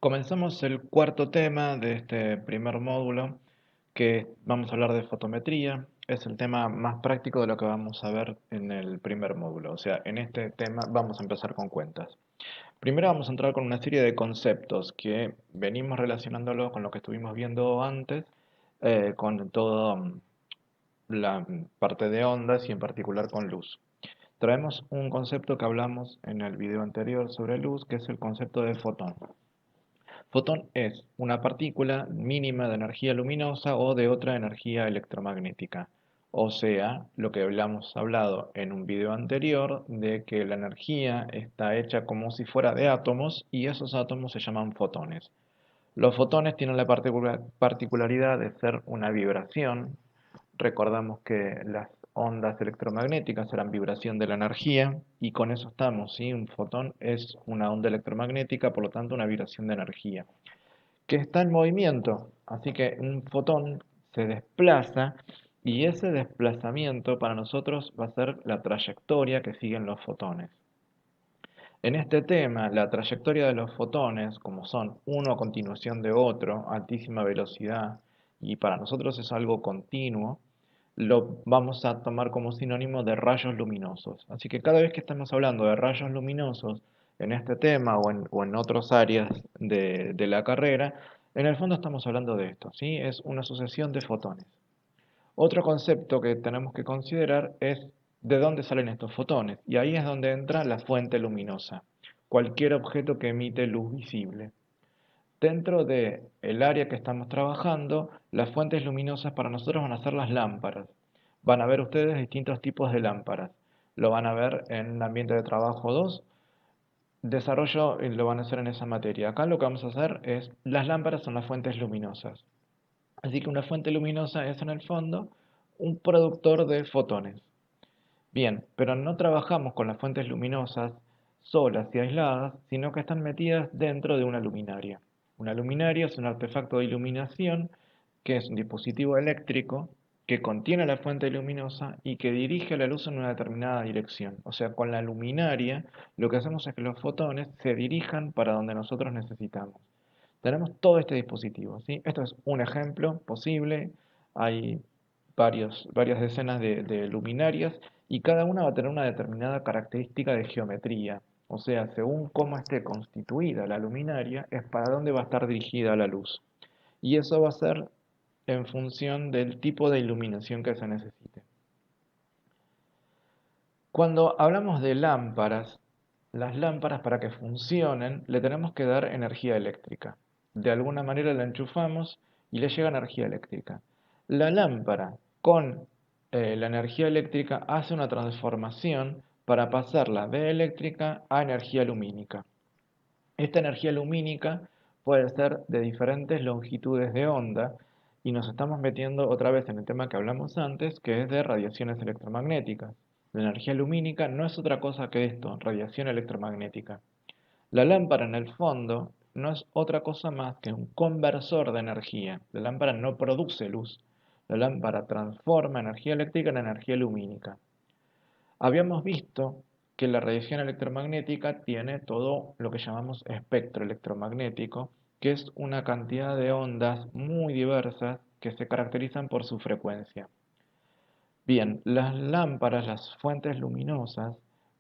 Comenzamos el cuarto tema de este primer módulo, que vamos a hablar de fotometría. Es el tema más práctico de lo que vamos a ver en el primer módulo. O sea, en este tema vamos a empezar con cuentas. Primero vamos a entrar con una serie de conceptos que venimos relacionándolo con lo que estuvimos viendo antes, con toda la parte de ondas y en particular con luz. Traemos un concepto que hablamos en el video anterior sobre luz, que es el concepto de fotón. Fotón es una partícula mínima de energía luminosa o de otra energía electromagnética. O sea, lo que habíamos hablado en un video anterior de que la energía está hecha como si fuera de átomos y esos átomos se llaman fotones. Los fotones tienen la particularidad de ser una vibración. Recordamos que las ondas electromagnéticas eran vibración de la energía y con eso estamos, ¿sí? Un fotón es una onda electromagnética, por lo tanto una vibración de energía que está en movimiento. Así que un fotón se desplaza y ese desplazamiento para nosotros va a ser la trayectoria que siguen los fotones. En este tema, la trayectoria de los fotones, como son uno a continuación de otro, a altísima velocidad, y para nosotros es algo continuo, lo vamos a tomar como sinónimo de rayos luminosos. Así que cada vez que estamos hablando de rayos luminosos en este tema o en otras áreas de la carrera, en el fondo estamos hablando de esto, ¿sí? Es una sucesión de fotones. Otro concepto que tenemos que considerar es de dónde salen estos fotones, y ahí es donde entra la fuente luminosa, cualquier objeto que emite luz visible. Dentro del área que estamos trabajando, las fuentes luminosas para nosotros van a ser las lámparas. Van a ver ustedes distintos tipos de lámparas. Lo van a ver en el ambiente de trabajo 2. Desarrollo lo van a hacer en esa materia. Acá lo que vamos a hacer es, las lámparas son las fuentes luminosas. Así que una fuente luminosa es en el fondo un productor de fotones. Bien, pero no trabajamos con las fuentes luminosas solas y aisladas, sino que están metidas dentro de una luminaria. Una luminaria es un artefacto de iluminación que es un dispositivo eléctrico que contiene la fuente luminosa y que dirige la luz en una determinada dirección. O sea, con la luminaria lo que hacemos es que los fotones se dirijan para donde nosotros necesitamos. Tenemos todo este dispositivo, ¿sí? Esto es un ejemplo posible. Hay varias decenas de luminarias y cada una va a tener una determinada característica de geometría. O sea, según cómo esté constituida la luminaria, es para dónde va a estar dirigida la luz. Y eso va a ser en función del tipo de iluminación que se necesite. Cuando hablamos de lámparas, las lámparas para que funcionen le tenemos que dar energía eléctrica. De alguna manera la enchufamos y le llega energía eléctrica. La lámpara con la energía eléctrica hace una transformación para pasarla de eléctrica a energía lumínica. Esta energía lumínica puede ser de diferentes longitudes de onda y nos estamos metiendo otra vez en el tema que hablamos antes, que es de radiaciones electromagnéticas. La energía lumínica no es otra cosa que esto, radiación electromagnética. La lámpara en el fondo no es otra cosa más que un conversor de energía. La lámpara no produce luz. La lámpara transforma energía eléctrica en energía lumínica. Habíamos visto que la radiación electromagnética tiene todo lo que llamamos espectro electromagnético, que es una cantidad de ondas muy diversas que se caracterizan por su frecuencia. Bien, las lámparas, las fuentes luminosas,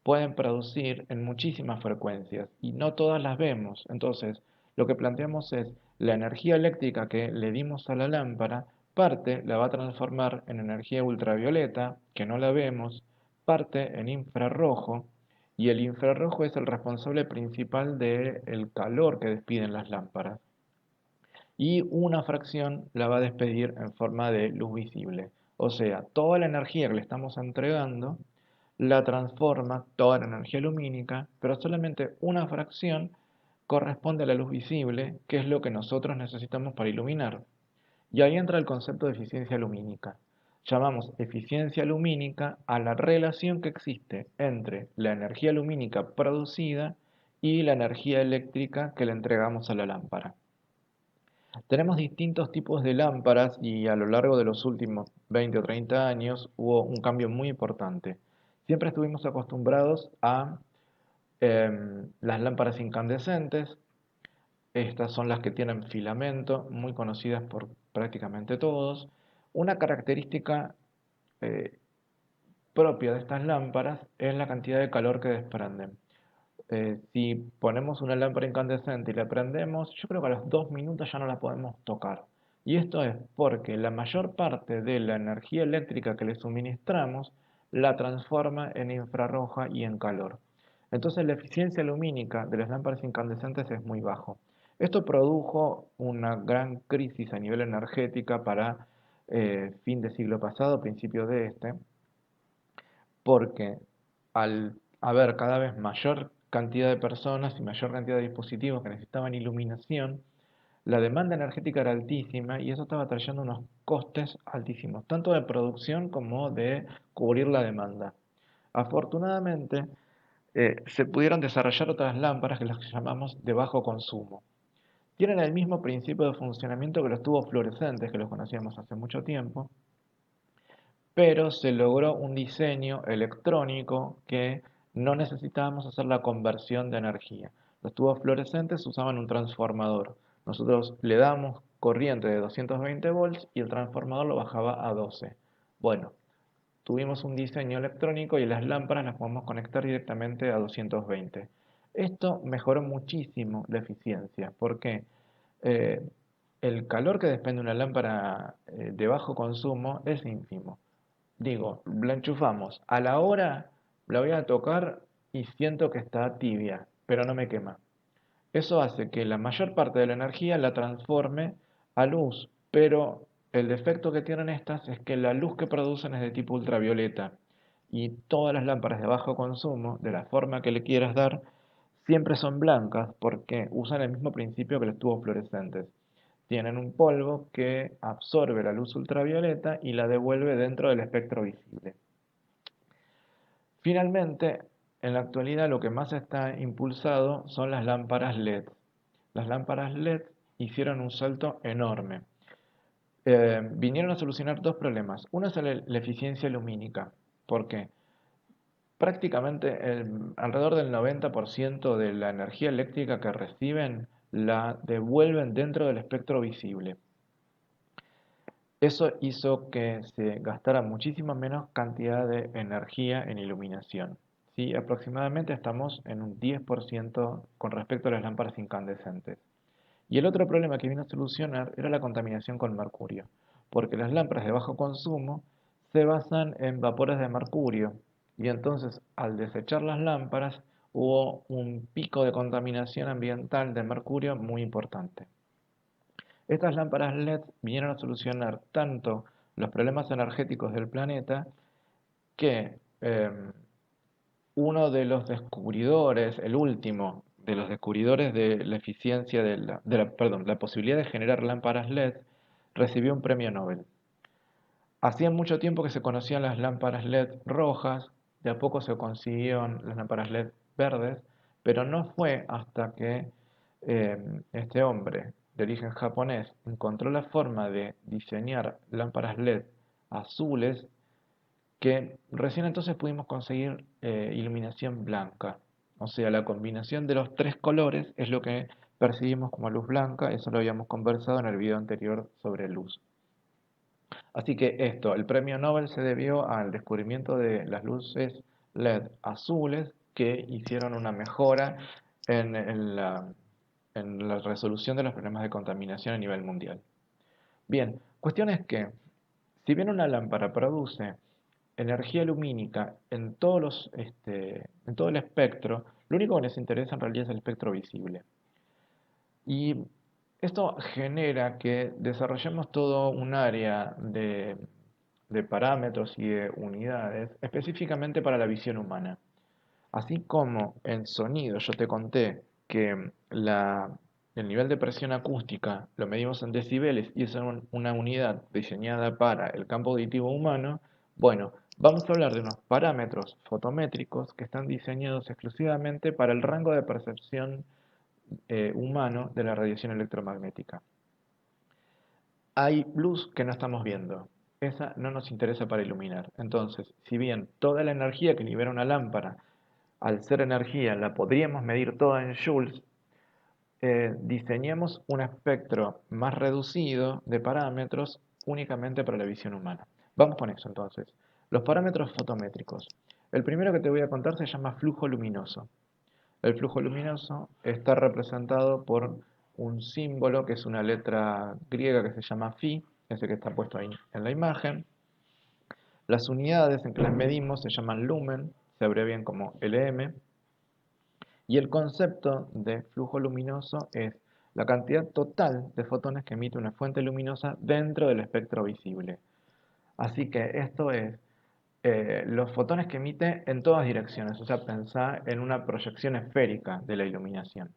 pueden producir en muchísimas frecuencias y no todas las vemos. Entonces, lo que planteamos es la energía eléctrica que le dimos a la lámpara, parte la va a transformar en energía ultravioleta, que no la vemos, parte en infrarrojo, y el infrarrojo es el responsable principal del calor que despiden las lámparas y una fracción la va a despedir en forma de luz visible. O sea, toda la energía que le estamos entregando la transforma toda la energía lumínica, pero solamente una fracción corresponde a la luz visible, que es lo que nosotros necesitamos para iluminar. Y ahí entra el concepto de eficiencia lumínica. Llamamos eficiencia lumínica a la relación que existe entre la energía lumínica producida y la energía eléctrica que le entregamos a la lámpara. Tenemos distintos tipos de lámparas y a lo largo de los últimos 20 o 30 años hubo un cambio muy importante. Siempre estuvimos acostumbrados a las lámparas incandescentes, Estas son las que tienen filamento, muy conocidas por prácticamente todos. Una característica eh, propia de estas lámparas es la cantidad de calor que desprenden. Si ponemos una lámpara incandescente y la prendemos, yo creo que a los 2 minutos ya no la podemos tocar. Y esto es porque la mayor parte de la energía eléctrica que le suministramos la transforma en infrarroja y en calor. Entonces la eficiencia lumínica de las lámparas incandescentes es muy bajo. Esto produjo una gran crisis a nivel energética para fin de siglo pasado, principio de este, porque al haber cada vez mayor cantidad de personas y mayor cantidad de dispositivos que necesitaban iluminación, la demanda energética era altísima y eso estaba trayendo unos costes altísimos, tanto de producción como de cubrir la demanda. Afortunadamente, se pudieron desarrollar otras lámparas que las llamamos de bajo consumo. Tienen el mismo principio de funcionamiento que los tubos fluorescentes, que los conocíamos hace mucho tiempo, pero se logró un diseño electrónico que no necesitábamos hacer la conversión de energía. Los tubos fluorescentes usaban un transformador. Nosotros le damos corriente de 220 volts y el transformador lo bajaba a 12. Bueno, tuvimos un diseño electrónico y las lámparas las podemos conectar directamente a 220. Esto mejoró muchísimo la eficiencia porque eh, el calor que desprende una lámpara de bajo consumo es ínfimo. Digo, la enchufamos. A la hora la voy a tocar y siento que está tibia, pero no me quema. Eso hace que la mayor parte de la energía la transforme a luz, pero el defecto que tienen estas es que la luz que producen es de tipo ultravioleta y todas las lámparas de bajo consumo, de la forma que le quieras dar, siempre son blancas porque usan el mismo principio que los tubos fluorescentes. Tienen un polvo que absorbe la luz ultravioleta y la devuelve dentro del espectro visible. Finalmente, en la actualidad lo que más está impulsado son las lámparas LED. Las lámparas LED hicieron un salto enorme. Vinieron a solucionar dos problemas. Uno es la eficiencia lumínica. ¿Por qué? Prácticamente alrededor del 90% de la energía eléctrica que reciben la devuelven dentro del espectro visible. Eso hizo que se gastara muchísima menos cantidad de energía en iluminación. ¿Sí? Aproximadamente estamos en un 10% con respecto a las lámparas incandescentes. Y el otro problema que vino a solucionar era la contaminación con mercurio, porque las lámparas de bajo consumo se basan en vapores de mercurio, y entonces al desechar las lámparas hubo un pico de contaminación ambiental de mercurio muy importante. Estas lámparas LED vinieron a solucionar tanto los problemas energéticos del planeta que uno de los descubridores, el último de los descubridores de la eficiencia perdón, la posibilidad de generar lámparas LED, recibió un premio Nobel. Hacía mucho tiempo que se conocían las lámparas LED rojas, de a poco se consiguieron las lámparas LED verdes, pero no fue hasta que este hombre de origen japonés encontró la forma de diseñar lámparas LED azules que recién entonces pudimos conseguir iluminación blanca. O sea, la combinación de los tres colores es lo que percibimos como luz blanca, eso lo habíamos conversado en el video anterior sobre luz. Así que esto, el premio Nobel se debió al descubrimiento de las luces LED azules que hicieron una mejora en la resolución de los problemas de contaminación a nivel mundial. Bien, cuestión es que, si bien una lámpara produce energía lumínica en todo el espectro, lo único que nos interesa en realidad es el espectro visible. Y esto genera que desarrollemos todo un área de parámetros y de unidades específicamente para la visión humana. Así como en sonido yo te conté que el nivel de presión acústica lo medimos en decibeles y es una unidad diseñada para el campo auditivo humano, bueno, vamos a hablar de unos parámetros fotométricos que están diseñados exclusivamente para el rango de percepción humano de la radiación electromagnética. Hay luz que no estamos viendo. Esa no nos interesa para iluminar. Entonces, si bien toda la energía que libera una lámpara, al ser energía, la podríamos medir toda en joules, diseñemos un espectro más reducido de parámetros únicamente para la visión humana. Vamos con eso entonces. Los parámetros fotométricos. El primero que te voy a contar se llama flujo luminoso. El flujo luminoso está representado por un símbolo que es una letra griega que se llama phi, ese que está puesto ahí en la imagen. Las unidades en que las medimos se llaman lumen, se abrevian como LM. Y el concepto de flujo luminoso es la cantidad total de fotones que emite una fuente luminosa dentro del espectro visible. Así que esto es los fotones que emite en todas direcciones, o sea, pensá en una proyección esférica de la iluminación.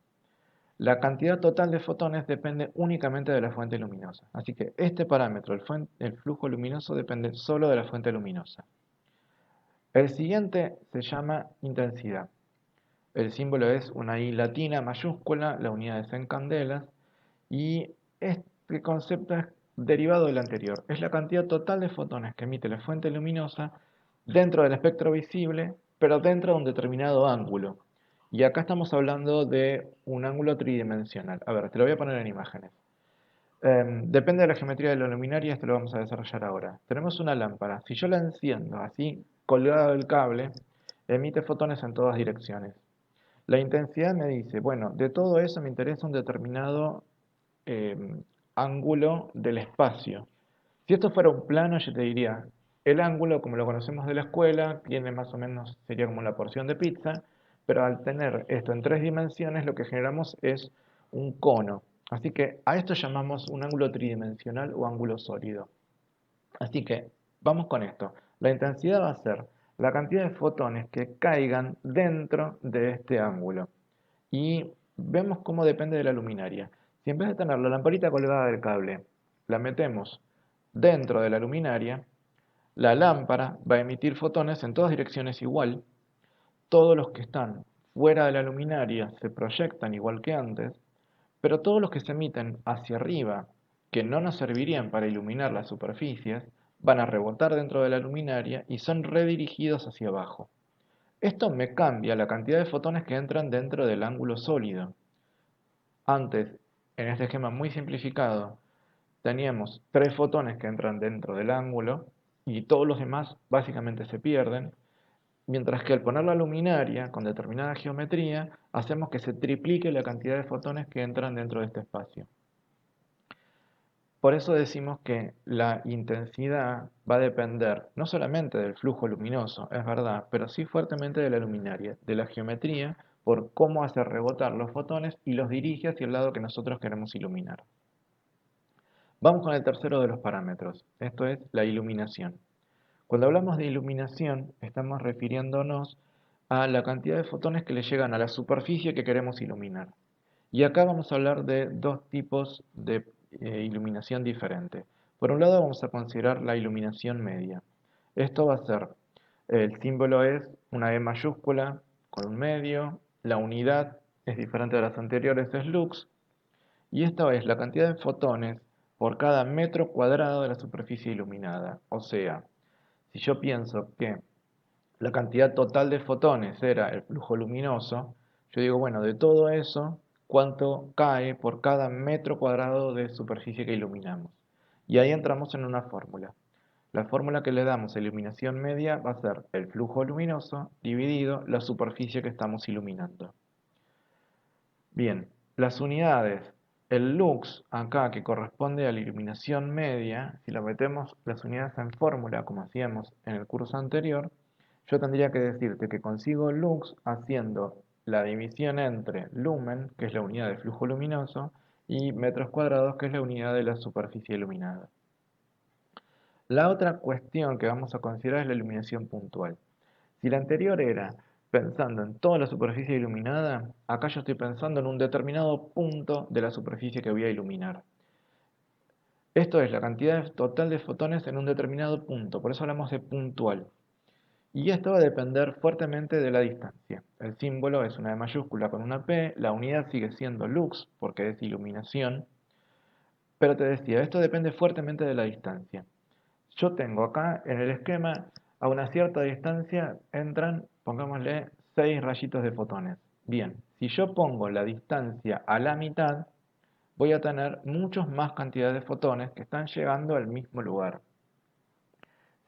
La cantidad total de fotones depende únicamente de la fuente luminosa. Así que este parámetro, el flujo luminoso, depende solo de la fuente luminosa. El siguiente se llama intensidad. El símbolo es una I latina mayúscula, la unidad es en candelas, y este concepto es derivado del anterior. Es la cantidad total de fotones que emite la fuente luminosa dentro del espectro visible, pero dentro de un determinado ángulo. Y acá estamos hablando de un ángulo tridimensional. A ver, te lo voy a poner en imágenes. Depende de la geometría de la luminaria, esto lo vamos a desarrollar ahora. Tenemos una lámpara. Si yo la enciendo así, colgada del cable, emite fotones en todas direcciones. La intensidad me dice, bueno, de todo eso me interesa un determinado ángulo del espacio. Si esto fuera un plano, yo te diría, el ángulo, como lo conocemos de la escuela, tiene más o menos, sería como la porción de pizza, pero al tener esto en 3 dimensiones, lo que generamos es un cono. Así que a esto llamamos un ángulo tridimensional o ángulo sólido. Así que vamos con esto. La intensidad va a ser la cantidad de fotones que caigan dentro de este ángulo. Y vemos cómo depende de la luminaria. Si en vez de tener la lamparita colgada del cable, la metemos dentro de la luminaria, la lámpara va a emitir fotones en todas direcciones igual. Todos los que están fuera de la luminaria se proyectan igual que antes, pero todos los que se emiten hacia arriba, que no nos servirían para iluminar las superficies, van a rebotar dentro de la luminaria y son redirigidos hacia abajo. Esto me cambia la cantidad de fotones que entran dentro del ángulo sólido. Antes, en este esquema muy simplificado, teníamos 3 fotones que entran dentro del ángulo y todos los demás básicamente se pierden, mientras que al poner la luminaria con determinada geometría, hacemos que se triplique la cantidad de fotones que entran dentro de este espacio. Por eso decimos que la intensidad va a depender no solamente del flujo luminoso, es verdad, pero sí fuertemente de la luminaria, de la geometría, por cómo hace rebotar los fotones y los dirige hacia el lado que nosotros queremos iluminar. Vamos con el tercero de los parámetros, esto es la iluminación. Cuando hablamos de iluminación, estamos refiriéndonos a la cantidad de fotones que le llegan a la superficie que queremos iluminar. Y acá vamos a hablar de dos tipos de iluminación diferente. Por un lado vamos a considerar la iluminación media. Esto va a ser, el símbolo es una E mayúscula con un medio, la unidad es diferente de las anteriores, es lux, y esto es la cantidad de fotones por cada metro cuadrado de la superficie iluminada. O sea, si yo pienso que la cantidad total de fotones era el flujo luminoso, yo digo, bueno, de todo eso, ¿cuánto cae por cada metro cuadrado de superficie que iluminamos? Y ahí entramos en una fórmula. La fórmula que le damos a iluminación media va a ser el flujo luminoso dividido la superficie que estamos iluminando. Bien, las unidades, el lux acá que corresponde a la iluminación media, si lo metemos las unidades en fórmula como hacíamos en el curso anterior, yo tendría que decirte que consigo lux haciendo la división entre lumen, que es la unidad de flujo luminoso, y metros cuadrados, que es la unidad de la superficie iluminada. La otra cuestión que vamos a considerar es la iluminación puntual. Si la anterior era pensando en toda la superficie iluminada, acá yo estoy pensando en un determinado punto de la superficie que voy a iluminar. Esto es la cantidad total de fotones en un determinado punto, por eso hablamos de puntual. Y esto va a depender fuertemente de la distancia. El símbolo es una E mayúscula con una P, la unidad sigue siendo lux, porque es iluminación, pero te decía, esto depende fuertemente de la distancia. Yo tengo acá en el esquema, a una cierta distancia entran, pongámosle, 6 rayitos de fotones. Bien, Si yo pongo la distancia a la mitad, voy a tener muchos más cantidades de fotones que están llegando al mismo lugar.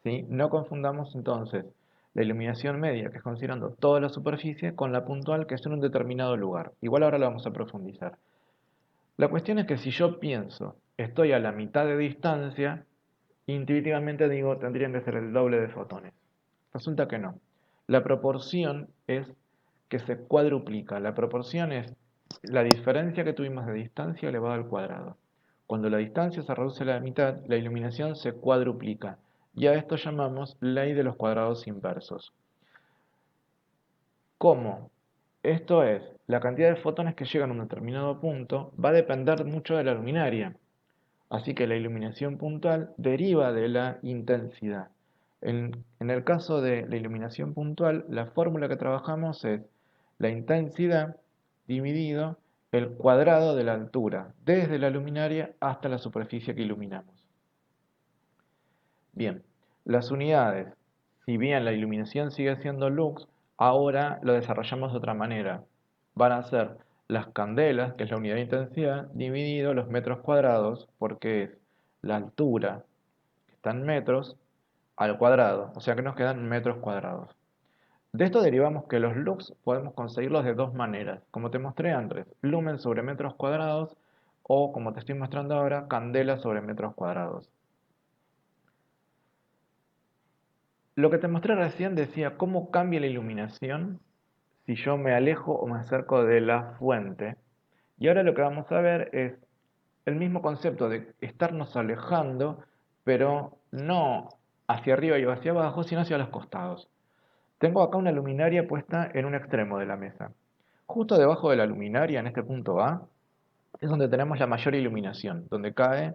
¿Sí? No confundamos entonces la iluminación media, que es considerando toda la superficie, con la puntual, que es en un determinado lugar. Igual ahora lo vamos a profundizar. La cuestión es que si yo pienso, estoy a la mitad de distancia, intuitivamente digo, tendrían que ser el doble de fotones. Resulta que no. La proporción es que se cuadruplica. La proporción es la diferencia que tuvimos de distancia elevado al cuadrado. Cuando la distancia se reduce a la mitad, la iluminación se cuadruplica. Y a esto llamamos ley de los cuadrados inversos. ¿Cómo? Esto es, la cantidad de fotones que llegan a un determinado punto va a depender mucho de la luminaria. Así que la iluminación puntual deriva de la intensidad. En el caso de la iluminación puntual, la fórmula que trabajamos es la intensidad dividido el cuadrado de la altura, desde la luminaria hasta la superficie que iluminamos. Bien, las unidades, si bien la iluminación sigue siendo lux, ahora lo desarrollamos de otra manera. Van a ser las candelas, que es la unidad de intensidad, dividido los metros cuadrados, porque es la altura, que está en metros, al cuadrado, o sea que nos quedan metros cuadrados. De esto derivamos que los lux podemos conseguirlos de dos maneras, como te mostré antes, lumen sobre metros cuadrados, o como te estoy mostrando ahora, candela sobre metros cuadrados. Lo que te mostré recién decía cómo cambia la iluminación si yo me alejo o me acerco de la fuente. Y ahora lo que vamos a ver es el mismo concepto de estarnos alejando, pero no hacia arriba y hacia abajo, sino hacia los costados. Tengo acá una luminaria puesta en un extremo de la mesa. Justo debajo de la luminaria, en este punto A, es donde tenemos la mayor iluminación, donde cae,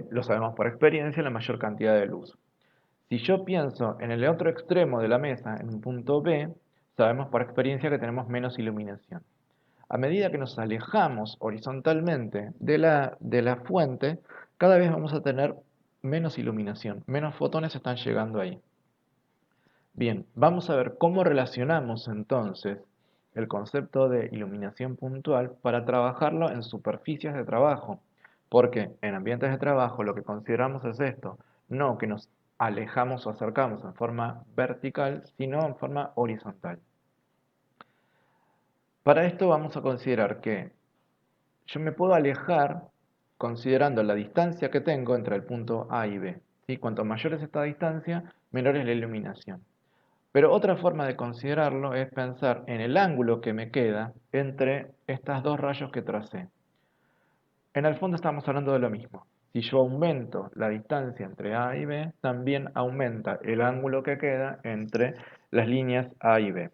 lo sabemos por experiencia, la mayor cantidad de luz. Si yo pienso en el otro extremo de la mesa, en un punto B, sabemos por experiencia que tenemos menos iluminación. A medida que nos alejamos horizontalmente de la fuente, cada vez vamos a tener menos iluminación, menos fotones están llegando ahí. Bien, vamos a ver cómo relacionamos entonces el concepto de iluminación puntual para trabajarlo en superficies de trabajo. Porque en ambientes de trabajo lo que consideramos es esto, no que nos alejamos o acercamos en forma vertical, sino en forma horizontal. Para esto vamos a considerar que yo me puedo alejar considerando la distancia que tengo entre el punto A y B. ¿Sí? Cuanto mayor es esta distancia, menor es la iluminación. Pero otra forma de considerarlo es pensar en el ángulo que me queda entre estas dos rayos que tracé. En el fondo estamos hablando de lo mismo. Si yo aumento la distancia entre A y B, también aumenta el ángulo que queda entre las líneas A y B.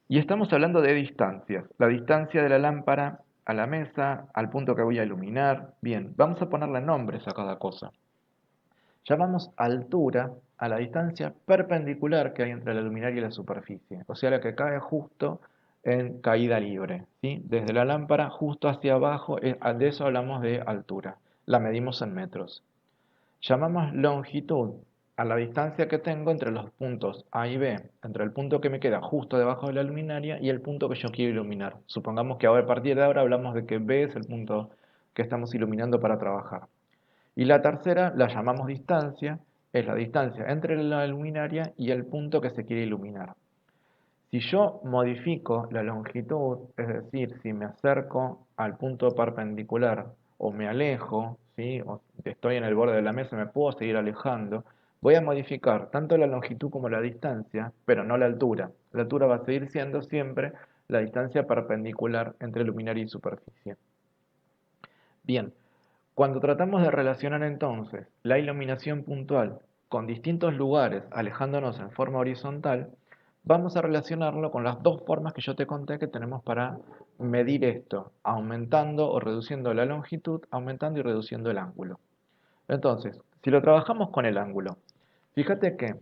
Y estamos hablando de distancias. La distancia de la lámpara a la mesa, al punto que voy a iluminar. Bien, vamos a ponerle nombres a cada cosa. Llamamos altura a la distancia perpendicular que hay entre la luminaria y la superficie, o sea, la que cae justo en caída libre, ¿sí? Desde la lámpara justo hacia abajo, de eso hablamos de altura, la medimos en metros. Llamamos longitud a la distancia que tengo entre los puntos A y B, entre el punto que me queda justo debajo de la luminaria y el punto que yo quiero iluminar. Supongamos que ahora, a partir de ahora hablamos de que B es el punto que estamos iluminando para trabajar. Y la tercera la llamamos distancia, es la distancia entre la luminaria y el punto que se quiere iluminar. Si yo modifico la longitud, es decir, si me acerco al punto perpendicular o me alejo, ¿sí? O estoy en el borde de la mesa, me puedo seguir alejando, voy a modificar tanto la longitud como la distancia, pero no la altura. La altura va a seguir siendo siempre la distancia perpendicular entre luminaria y superficie. Bien, cuando tratamos de relacionar entonces la iluminación puntual con distintos lugares alejándonos en forma horizontal, vamos a relacionarlo con las dos formas que yo te conté que tenemos para medir esto, aumentando o reduciendo la longitud, aumentando y reduciendo el ángulo. Entonces, si lo trabajamos con el ángulo, fíjate que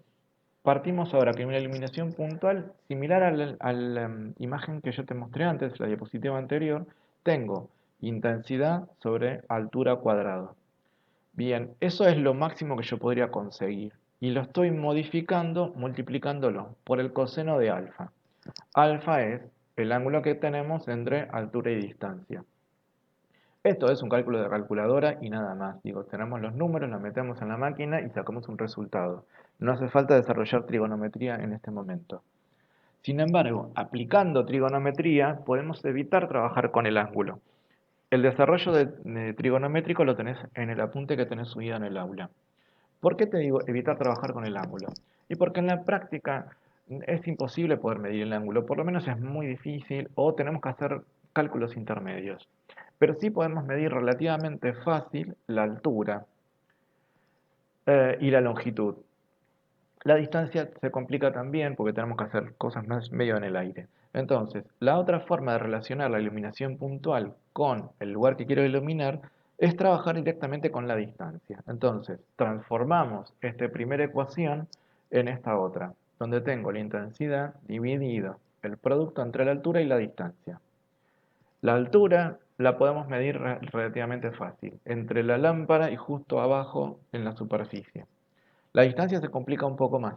partimos ahora que una iluminación puntual, similar a la imagen que yo te mostré antes, la diapositiva anterior, tengo intensidad sobre altura cuadrada. Bien, eso es lo máximo que yo podría conseguir. Y lo estoy modificando, multiplicándolo por el coseno de alfa. Alfa es el ángulo que tenemos entre altura y distancia. Esto es un cálculo de calculadora y nada más. Digo, tenemos los números, los metemos en la máquina y sacamos un resultado. No hace falta desarrollar trigonometría en este momento. Sin embargo, aplicando trigonometría podemos evitar trabajar con el ángulo. El desarrollo de trigonométrico lo tenés en el apunte que tenés subido en el aula. ¿Por qué te digo evitar trabajar con el ángulo? Y porque en la práctica es imposible poder medir el ángulo, por lo menos es muy difícil o tenemos que hacer cálculos intermedios. Pero sí podemos medir relativamente fácil la altura y la longitud. La distancia se complica también porque tenemos que hacer cosas más medio en el aire. Entonces, la otra forma de relacionar la iluminación puntual con el lugar que quiero iluminar es trabajar directamente con la distancia. Entonces, transformamos esta primera ecuación en esta otra, donde tengo la intensidad dividido el producto entre la altura y la distancia. La altura la podemos medir relativamente fácil, entre la lámpara y justo abajo en la superficie. La distancia se complica un poco más.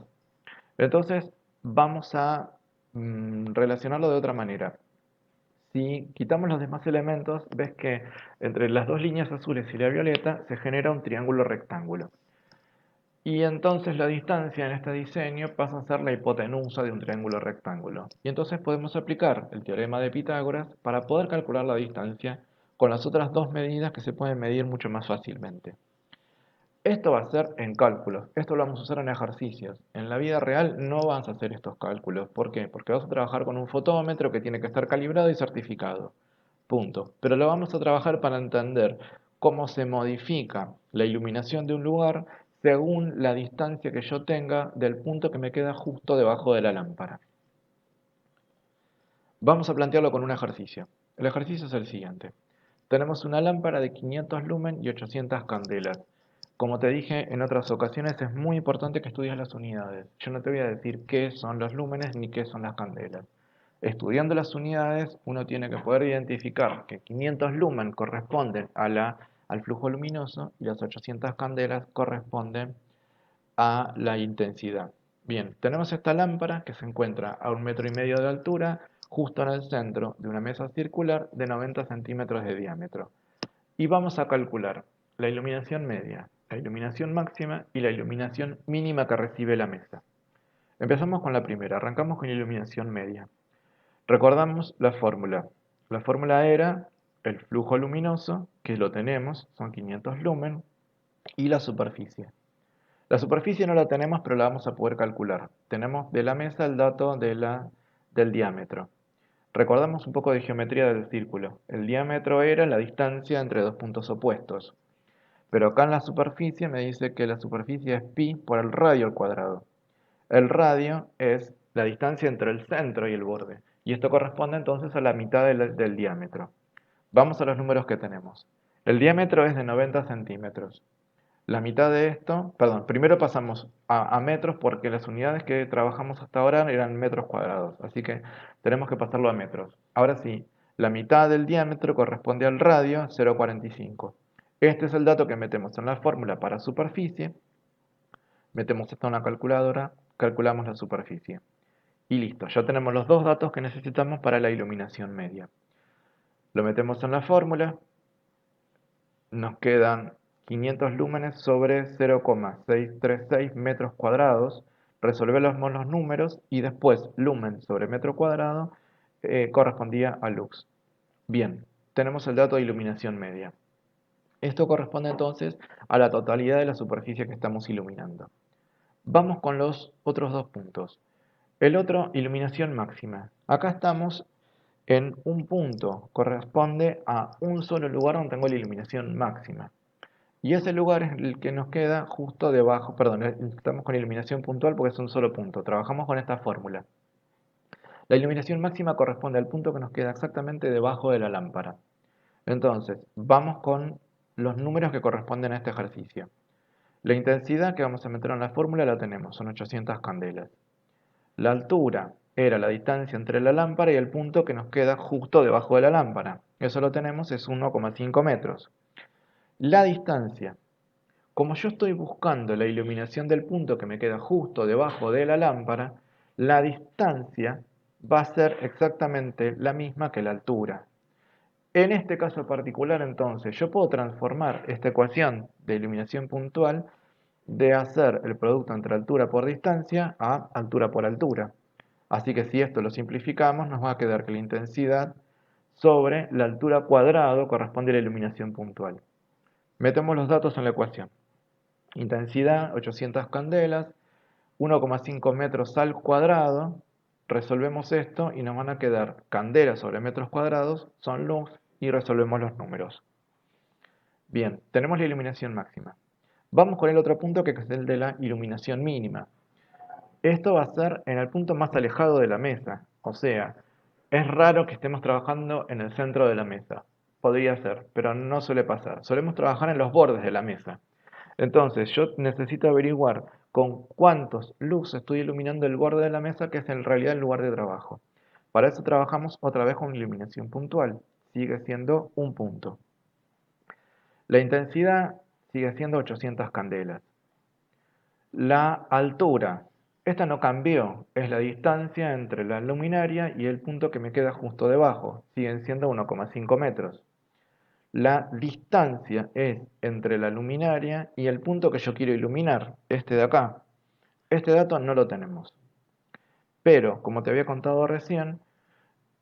Entonces vamos a relacionarlo de otra manera. Si quitamos los demás elementos, ves que entre las dos líneas azules y la violeta se genera un triángulo rectángulo. Y entonces la distancia en este diseño pasa a ser la hipotenusa de un triángulo rectángulo. Y entonces podemos aplicar el teorema de Pitágoras para poder calcular la distancia con las otras dos medidas que se pueden medir mucho más fácilmente. Esto va a ser en cálculos, esto lo vamos a usar en ejercicios. En la vida real no vas a hacer estos cálculos. ¿Por qué? Porque vas a trabajar con un fotómetro que tiene que estar calibrado y certificado. Punto. Pero lo vamos a trabajar para entender cómo se modifica la iluminación de un lugar según la distancia que yo tenga del punto que me queda justo debajo de la lámpara. Vamos a plantearlo con un ejercicio. El ejercicio es el siguiente. Tenemos una lámpara de 500 lumen y 800 candelas. Como te dije en otras ocasiones, es muy importante que estudies las unidades. Yo no te voy a decir qué son los lúmenes ni qué son las candelas. Estudiando las unidades, uno tiene que poder identificar que 500 lumen corresponden al flujo luminoso y las 800 candelas corresponden a la intensidad. Bien, tenemos esta lámpara que se encuentra a 1,5 metros de altura, justo en el centro de una mesa circular de 90 centímetros de diámetro. Y vamos a calcular la iluminación media, la iluminación máxima y la iluminación mínima que recibe la mesa. Empezamos con la primera, arrancamos con iluminación media. Recordamos la fórmula. La fórmula era el flujo luminoso, que lo tenemos, son 500 lumen, y la superficie. La superficie no la tenemos, pero la vamos a poder calcular. Tenemos de la mesa el dato del diámetro. Recordamos un poco de geometría del círculo. El diámetro era la distancia entre dos puntos opuestos. Pero acá en la superficie me dice que la superficie es pi por el radio al cuadrado. El radio es la distancia entre el centro y el borde. Y esto corresponde entonces a la mitad del diámetro. Vamos a los números que tenemos. El diámetro es de 90 centímetros. La mitad de esto, perdón, primero pasamos a metros porque las unidades que trabajamos hasta ahora eran metros cuadrados, así que tenemos que pasarlo a metros. Ahora sí, la mitad del diámetro corresponde al radio 0,45. Este es el dato que metemos en la fórmula para superficie, metemos esto en una calculadora, calculamos la superficie. Y listo, ya tenemos los dos datos que necesitamos para la iluminación media. Lo metemos en la fórmula, nos quedan 500 lúmenes sobre 0,636 metros cuadrados. Resolvemos los números y después lumen sobre metro cuadrado correspondía a lux. Bien, tenemos el dato de iluminación media. Esto corresponde entonces a la totalidad de la superficie que estamos iluminando. Vamos con los otros dos puntos. El otro, iluminación máxima. Acá estamos en un punto, corresponde a un solo lugar donde tengo la iluminación máxima. Y ese lugar es el que nos queda justo debajo, perdón, estamos con iluminación puntual porque es un solo punto. Trabajamos con esta fórmula. La iluminación máxima corresponde al punto que nos queda exactamente debajo de la lámpara. Entonces, vamos con los números que corresponden a este ejercicio. La intensidad que vamos a meter en la fórmula la tenemos, son 800 candelas. La altura era la distancia entre la lámpara y el punto que nos queda justo debajo de la lámpara. Eso lo tenemos, es 1,5 metros. La distancia. Como yo estoy buscando la iluminación del punto que me queda justo debajo de la lámpara, la distancia va a ser exactamente la misma que la altura. En este caso particular, entonces, yo puedo transformar esta ecuación de iluminación puntual de hacer el producto entre altura por distancia a altura por altura. Así que si esto lo simplificamos, nos va a quedar que la intensidad sobre la altura cuadrado corresponde a la iluminación puntual. Metemos los datos en la ecuación. Intensidad, 800 candelas, 1,5 metros al cuadrado. Resolvemos esto y nos van a quedar candelas sobre metros cuadrados, son luz, y resolvemos los números. Bien, tenemos la iluminación máxima. Vamos con el otro punto que es el de la iluminación mínima. Esto va a ser en el punto más alejado de la mesa, o sea, es raro que estemos trabajando en el centro de la mesa. Podría ser, pero no suele pasar. Solemos trabajar en los bordes de la mesa. Entonces, yo necesito averiguar con cuántos lux estoy iluminando el borde de la mesa, que es en realidad el lugar de trabajo. Para eso trabajamos otra vez con iluminación puntual. Sigue siendo un punto. La intensidad sigue siendo 800 candelas. La altura, esta no cambió, es la distancia entre la luminaria y el punto que me queda justo debajo, siguen siendo 1,5 metros. La distancia es entre la luminaria y el punto que yo quiero iluminar, este de acá. Este dato no lo tenemos. Pero, como te había contado recién,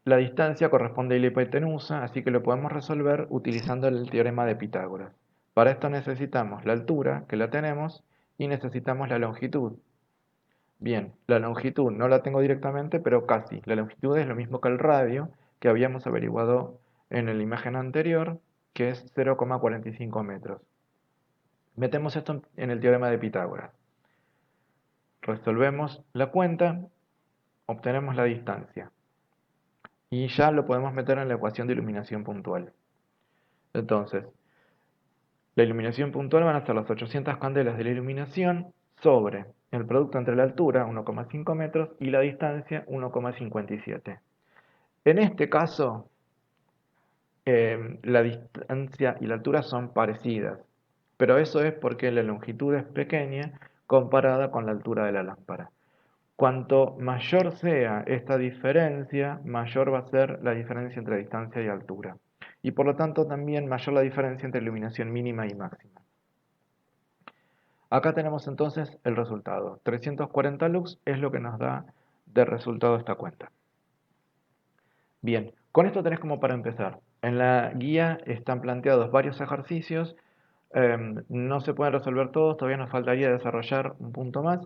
la distancia corresponde a la hipotenusa, así que lo podemos resolver utilizando el teorema de Pitágoras. Para esto necesitamos la altura, que la tenemos, y necesitamos la longitud. Bien, la longitud no la tengo directamente, pero casi. La longitud es lo mismo que el radio, que habíamos averiguado en la imagen anterior, que es 0,45 metros. Metemos esto en el teorema de Pitágoras. Resolvemos la cuenta, obtenemos la distancia. Y ya lo podemos meter en la ecuación de iluminación puntual. Entonces, la iluminación puntual van a ser las 800 candelas de la iluminación sobre el producto entre la altura, 1,5 metros, y la distancia, 1,57. En este caso, la distancia y la altura son parecidas, pero eso es porque la longitud es pequeña comparada con la altura de la lámpara. Cuanto mayor sea esta diferencia, mayor va a ser la diferencia entre distancia y altura. Y por lo tanto también mayor la diferencia entre iluminación mínima y máxima. Acá tenemos entonces el resultado. 340 lux es lo que nos da de resultado esta cuenta. Bien, con esto tenés como para empezar. En la guía están planteados varios ejercicios. No se pueden resolver todos, todavía nos faltaría desarrollar un punto más,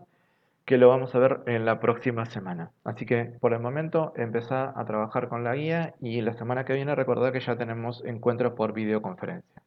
que lo vamos a ver en la próxima semana. Así que por el momento empezá a trabajar con la guía y la semana que viene recordá que ya tenemos encuentros por videoconferencia.